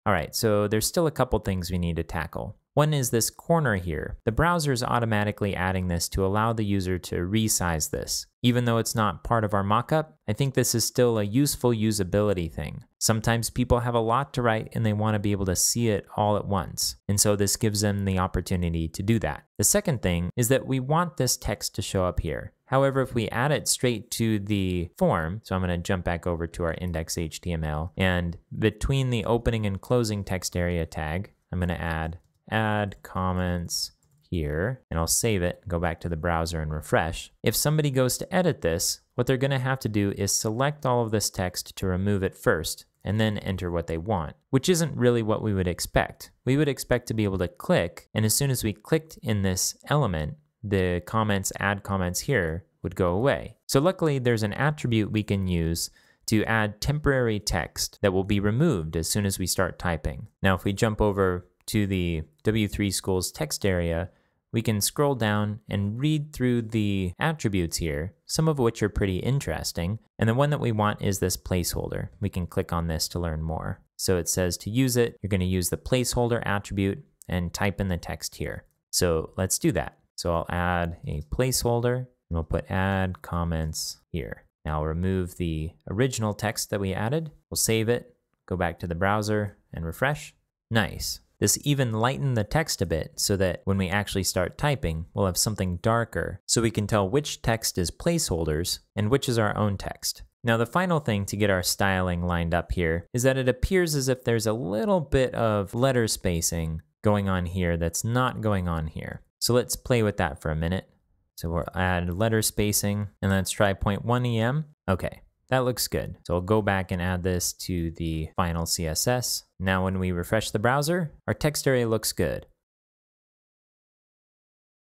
All right, so there's still a couple things we need to tackle. One is this corner here. The browser is automatically adding this to allow the user to resize this. Even though it's not part of our mockup, I think this is still a useful usability thing. Sometimes people have a lot to write and they want to be able to see it all at once. And so this gives them the opportunity to do that. The second thing is that we want this text to show up here. However, if we add it straight to the form, so I'm going to jump back over to our index.html, and between the opening and closing text area tag, I'm going to add comments here, and I'll save it, go back to the browser and refresh. If somebody goes to edit this, what they're going to have to do is select all of this text to remove it first, and then enter what they want, which isn't really what we would expect. We would expect to be able to click, and as soon as we clicked in this element, the comments, add comments here would go away. So luckily there's an attribute we can use to add temporary text that will be removed as soon as we start typing. Now if we jump over to the W3 Schools text area, we can scroll down and read through the attributes here, some of which are pretty interesting. And the one that we want is this placeholder. We can click on this to learn more. So it says to use it, you're going to use the placeholder attribute and type in the text here. So let's do that. So I'll add a placeholder and we'll put add comments here. Now I'll remove the original text that we added. We'll save it, go back to the browser and refresh. Nice. This even lightened the text a bit so that when we actually start typing, we'll have something darker so we can tell which text is placeholders and which is our own text. Now the final thing to get our styling lined up here is that it appears as if there's a little bit of letter spacing going on here that's not going on here. So let's play with that for a minute. So we'll add letter spacing and let's try 0.1 EM. Okay, that looks good. So I'll go back and add this to the final CSS. Now when we refresh the browser, our text area looks good.